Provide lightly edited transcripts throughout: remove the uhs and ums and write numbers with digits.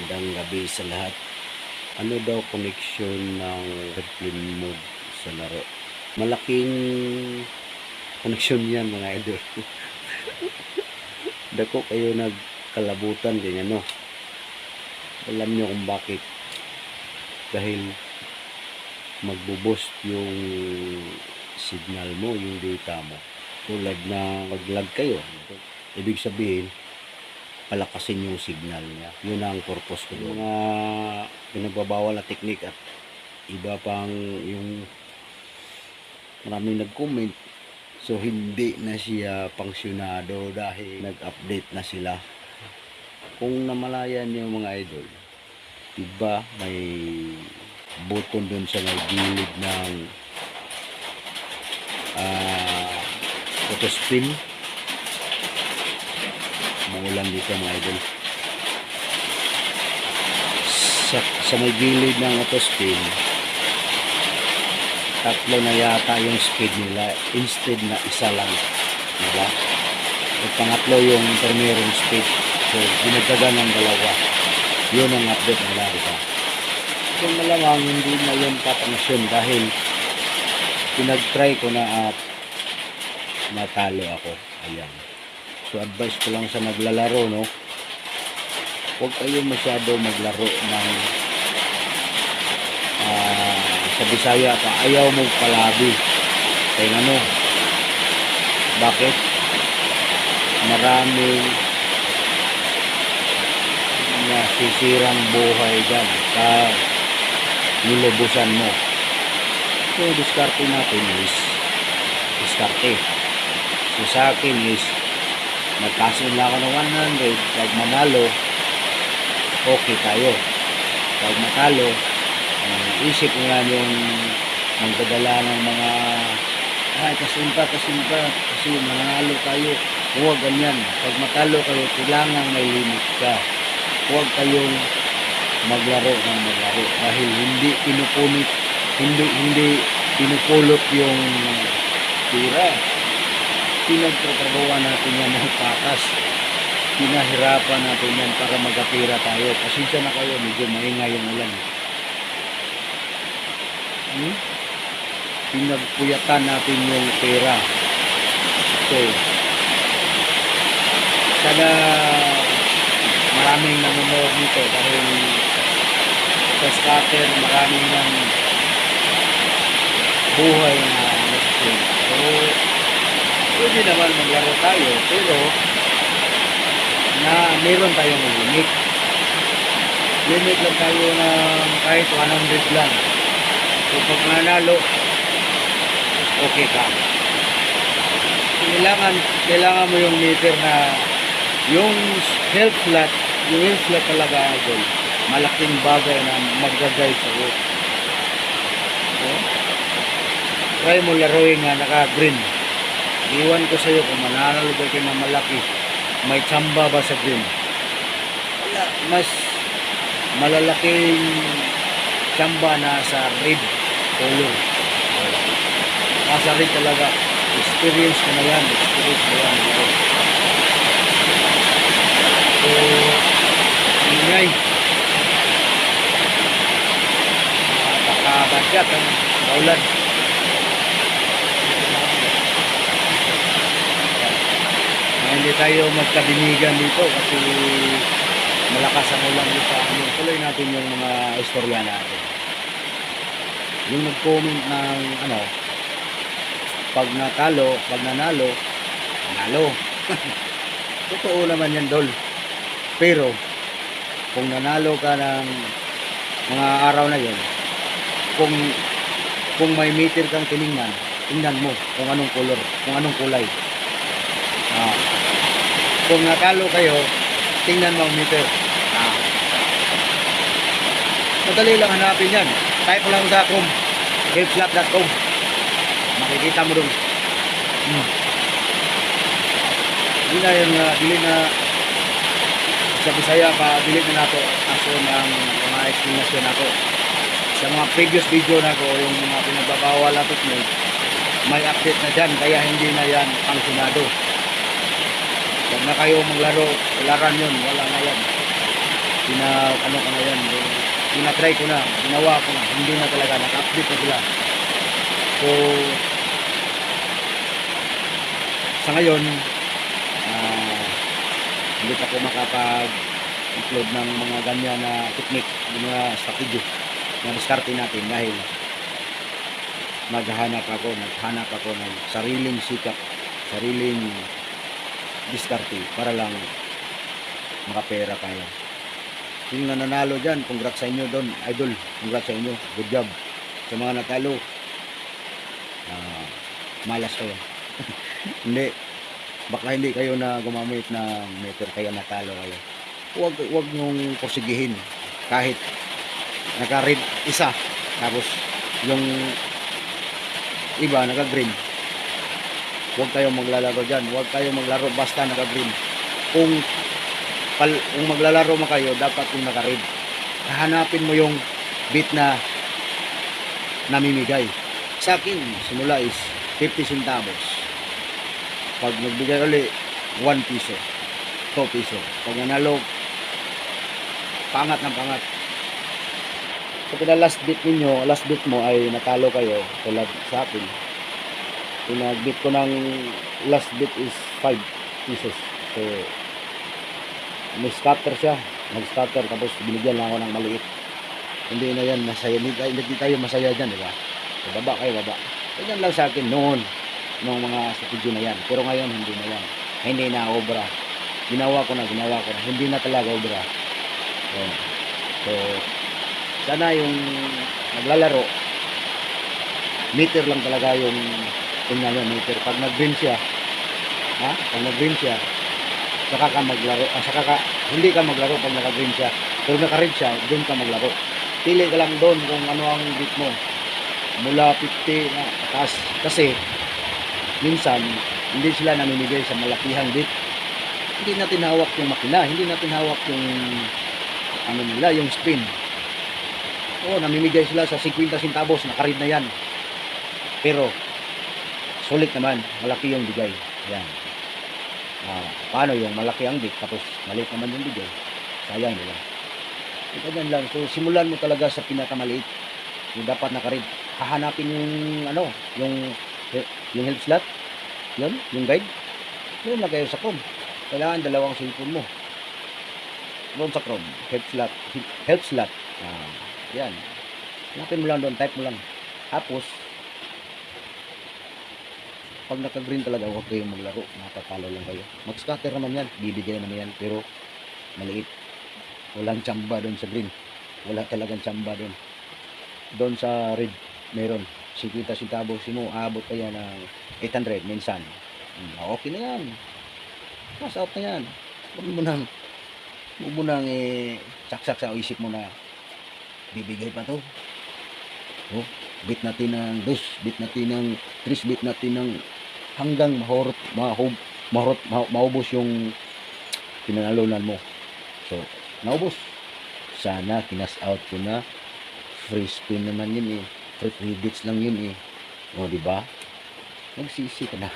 Magandang gabi sa lahat. Ano daw connection ng airplane mode sa laro? Malaking connection yan mga idol. Dako kayo nagkalabutan din ano. Alam nyo kung bakit. Dahil magbo-boost yung signal mo, yung data mo. Tulad na mag-lag kayo. Ibig sabihin, palakasin yung signal niya. Yun ang purpose ko doon. Mga pinagbabawal na technique at iba pang yung maraming nag-comment. So hindi na siya pangsyonado dahil nag-update na sila. Kung namalayan niyo mga idol, diba may button doon sa may gilid ng auto spin. Maulan dito mga idol. Sa may gilid ng auto spin, tatlo na yata yung speed nila instead na isa lang, diba? At pangatlo yung primerong speed, so dinagdagan ng dalawa. Yun ang update nila, diba? So malamang hindi na yun papangsyon dahil pinag-try ko na at natalo ako. Ayan. So advice ko lang sa naglalaro, no, huwag kayo masyado maglaro ng sa Bisaya pa, ayaw mo palabi. Kaya ano, bakit? Maraming nasisirang buhay dyan sa nilubusan mo. So diskarte natin is diskarte. So sa akin is nagkasin lang ako ng 100. Pag manalo, okay tayo. Pag matalo, isip mo yan yung magdadala ng mga kasimpa kasi manalo tayo. Huwag ganyan. Pag matalo kayo, kailangan may limit ka. Huwag kayong maglaro ng maglaro dahil hindi pinupunit, hindi pinupulot yung tira. Pinagtatrabawan natin yan ng patas. Pinahirapan natin yan para magkatira tayo. Pasensya na kayo, medyo maingay yung ulan. Pinagpuyatan natin yung pera. So, sana maraming nanonood nito dahil sa scatter maraming ng buhay na nasisin. So, pwede naman maglaro tayo, pero na meron tayong limit. Limit lang tayo ng kahit 100 lang. So pag nanalo, okay ka. Kailangan mo yung meter na yung health flat talaga idol. Malaking bagay na mag-guide sa iyo. So, try mo laruin nga naka-green. Iwan ko sa iyo kung mananalo ba kayo na malaki. May tsamba ba sa green? Wala. Mas malalaking tsamba na sa red color. Nasa red talaga. Experience ko na yan. So, ingay. Napakabadyat ang kaulan. Hindi tayo magkabinigan dito kasi malakas ang ulan dito. Tuloy natin yung mga istorya natin. Yung nag-comment ng pag nanalo, nanalo. Totoo naman yan, dol. Pero kung nanalo ka ng mga araw na yun, kung may meter kang tingnan mo kung anong color, kung anong kulay. Kung natalo kayo, tingnan mo ang meter. Madali lang hanapin yan. Type lang sa gameflat.com. Makikita mo doon. Dili na sa Bisaya pa, dili na nato aso ng mga explanation nako. Sa mga previous video nako, yung mga pinagbabawal na technique, may update na dyan, kaya hindi na yan pangsunado. Huwag na kayo maglaro, laran yun, wala na yan. ano ko na yan, tinatry ko na, ginawa ko na, hindi na talaga, naka-update na sila. So, sa ngayon, hindi pa ako makapag-upload ng mga ganyan na technique, mga strategy na diskarte natin dahil naghanap ako ng sariling sikap, sariling diskarte para lang makapera tayo. Yung nananalo dyan, congrats sa inyo doon, idol, congrats sa inyo, good job. Sa mga natalo, malas kayo. Hindi, baka hindi kayo na gumamit ng meter kaya natalo kayo. Huwag nyong porsigihin kahit naka-red isa tapos yung iba naka-green. Huwag kayong maglalaro dyan, huwag kayong maglaro basta naka-green. Kung maglalaro mo kayo, dapat yung naka-red. Hahanapin mo yung bit na namimigay. Sa akin, simula is 50 centavos. Pag nagbigay ulit, 1 piso, 2 piso. Pag nanalo, pangat ng pangat. So, kung last bit ninyo, last bit mo ay natalo kayo, tulad sa akin. Kung nag-bit ko ng last bit is 5 pesos. So, may scatter siya. Nag-scatter, tapos binigyan lang ako ng maliit. Hindi na yan masaya. Hindi tayo masaya dyan, di ba? So, baba kayo, baba. Ganyan lang sa akin noon. Nung mga strategy na yan. Pero ngayon, hindi na yan. Hindi na obra. Ginawa ko na. Hindi na talaga obra. So, sana yung naglalaro, meter lang talaga yung tingnan nyo, meter. Pag nag-green siya, saka ka maglaro. Hindi ka maglaro pag naka-green siya. Pero naka-red siya, doon ka maglaro. Pili ka lang doon kung ano ang bit mo. Mula 50 na taas. Kasi, minsan, hindi sila namimigay sa malakihang bit. Hindi natin hawak yung makina. Hindi natin hawak yung yung spin. Namimigay sila sa 50 centavos. Naka-red na yan. Pero, sulit naman. Malaki yung bigay. Yan. Paano yung malaki ang bit tapos maliit naman yung bigay? Sayang, di ba? Ganyan lang. So, simulan mo talaga sa pinakamaliit. Yung dapat naka-red. Hahanapin yung help slot. Yun, yung guide. Doon na kayo sa Chrome. Kailangan dalawang cellphone mo. Doon sa Chrome. Help slot. Yan. Hanapin mo lang doon. Type mo lang. Tapos, pag naka-green talaga, huwag kayong maglaro. Nakatalo lang kayo. Mag-scatter naman yan. Bibigyan naman yan. Pero, maliit. Walang tsamba doon sa green. Wala talagang tsamba doon. Doon sa red, meron. 50 centavos mo, aabot pa yan ng 800 minsan. Okay na yan. Pass out na yan. Huwag mo nang saksak sa isip mo na bibigay pa to. Bit natin ng 2, bit natin ng 3, bit natin ng hanggang maubos yung pinanalunan mo. So, naubos. Sana kinas out ko na. Free spin naman yun free credits lang yun di ba? Magsisi ka na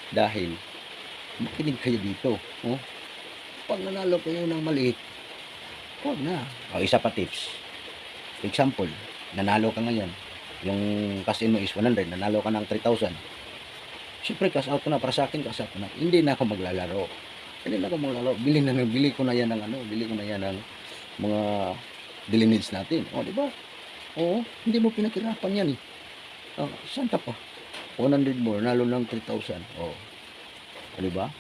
dahil makinig kayo dito. Pag nanalo kayo ng maliit, huwag na. Isa pa tips. For example, nanalo ka ngayon. Yung cash in mo is 100, nanalo ka ng 3,000. Siyempre, cash out ko na. Para sa akin, cash out ko na. Hindi na ako maglalaro. Bili ko na yan ng mga daily needs natin. Di ba? Hindi mo pinakirapan yan saan ka pa? 100 more, nalo ng 3,000. Di ba?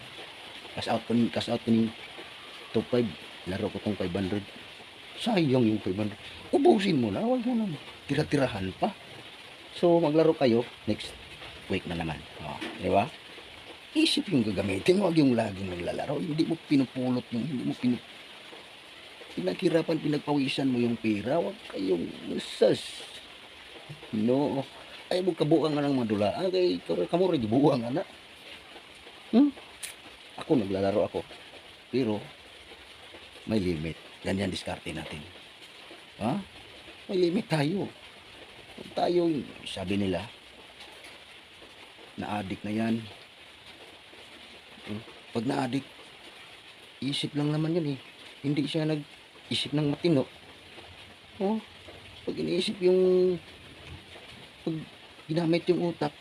Cash out ko ni top 5. Laro ko tong 500. Sayang yung 500. Ubusin mo na. Huwag mo na tira-tirahan pa. So, maglaro kayo next week na naman. Di ba? Isip yung gagamitin. Huwag yung laging naglalaro. Hindi mo pinupulot hindi mo pinaghirapan, pinagpawisan mo yung pera. Huwag kayong sas. No. Ay, mo kabuang nga ng madula. Kay kamura, gibuang nga na. Ako, naglalaro ako. Pero, may limit. Ganyan diskarte natin. May limit tayo. Tayo, sabi nila, na-addict na yan. Pag na-addict, isip lang naman yun Hindi siya isip ng matino. Oh, pag iniisip yung pag ginamit yung utak,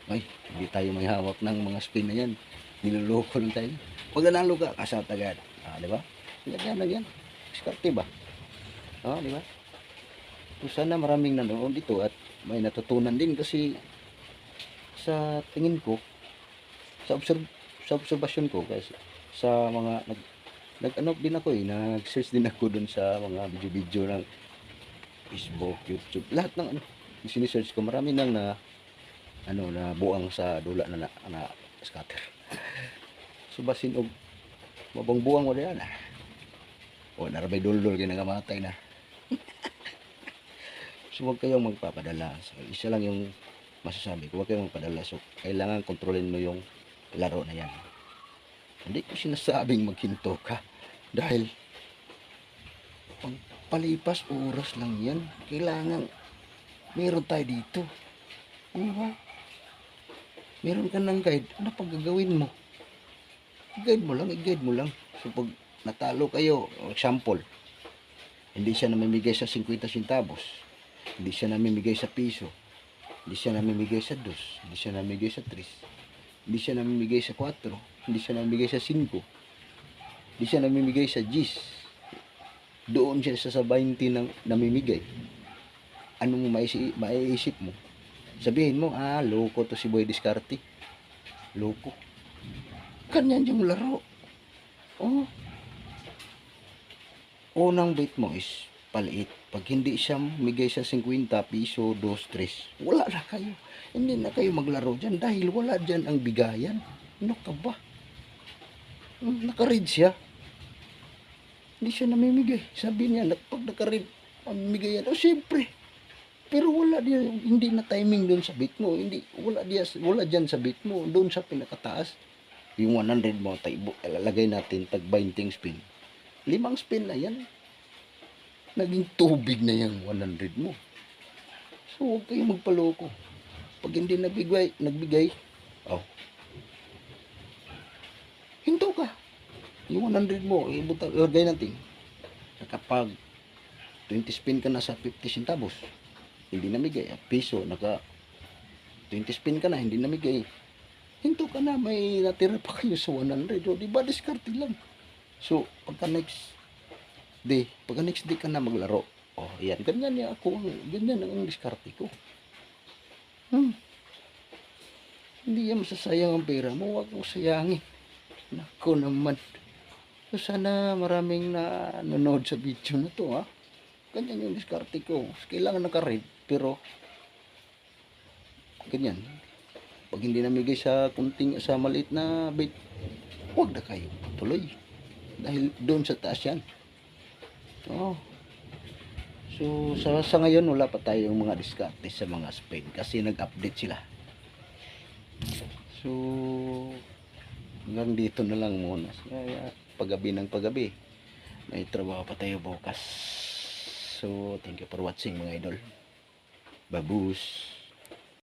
ay, hindi tayo may hawak ng mga spin na yan. Niloloko lang tayo. Pag nanalo ka, kasat agad. Ah, di ba? Ganyan lang yan. Diskarte ba? Ah, di ba? So, sana maraming nanonood dito at may natutunan din kasi sa tingin ko, sa obserbasyon ko kasi sa mga nag-ano din ako nag-search din ako dun sa mga video-video ng Facebook, YouTube, lahat ng ano, sinisearch ko, marami nang na buang sa dula na scatter. So basin og mabang buang mo diyan. O narabay duldul kay nagamatay na. So huwag kayong magpapadala. So, isa lang yung masasabi ko, huwag kayong magpadala. So kailangan kontrolin mo yung laro na yan. Hindi ko sinasabing maghinto ka dahil palipas oras lang yan. Kailangan meron tayo dito. Ano ba? Meron ka ng guide. Ano pag gagawin mo? I-guide mo lang. So pag natalo kayo, example, hindi siya namimigay sa 50 centavos, hindi siya namimigay sa piso, hindi siya namimigay sa 2, hindi siya namimigay sa 3, hindi siya namimigay sa 4, hindi siya namimigay sa 5, hindi siya namimigay sa 10. Doon siya sa 20 nang namimigay. Anong maiisip mo? Sabihin mo, loko to si Boy Diskarte. Loko. Ganyan yung laro. Oh. Unang bait mo is paliit. Pag hindi siya migay sa 50 piso, 2, 3, wala na kayo. Hindi na kayo maglaro dyan dahil wala dyan ang bigayan. Ano ka ba? Nakaread siya. Hindi siya namimigay. Sabi niya, pag nakaread, mamimigay yan. Siyempre. Pero wala dia, hindi na timing doon sa bit mo. Wala dyan sa bit mo. Doon sa pinakataas. Yung 100 mo, ilalagay natin tag 20 spin. 5 spin na yan. Naging tubig na yung 100 mo. So, huwag kayong magpaloko. Pag hindi nagbigay, hinto ka. Yung 100 mo, ilagay natin. Kapag 20 spin ka na sa 50 centavos, hindi namigay. Piso, 20 spin ka na, hindi namigay. Hinto ka na, may natira pa kayo sa 100. O, diba, diskarte lang. So, pagka next day ka na maglaro. O, ayan, ganyan niya ako. Ganyan ang diskarte ko. Hindi yan masasayang ang pera mo. Huwag mo sayangin. Nako naman. So, sana maraming nanonood sa video na to, ha. Ganyan yung diskarte ko. Kailangan naka-read, pero ganyan. Pag hindi namigay sa maliit na bait, huwag na kayo tuloy. Dahil doon sa taas yan. Oh. So, sa ngayon, wala pa tayong mga diskarte sa mga spin kasi nag-update sila. So, hanggang dito na lang muna. Kaya, paggabi ng paggabi, may trabaho pa tayo bukas. So, thank you for watching mga idol. Babus.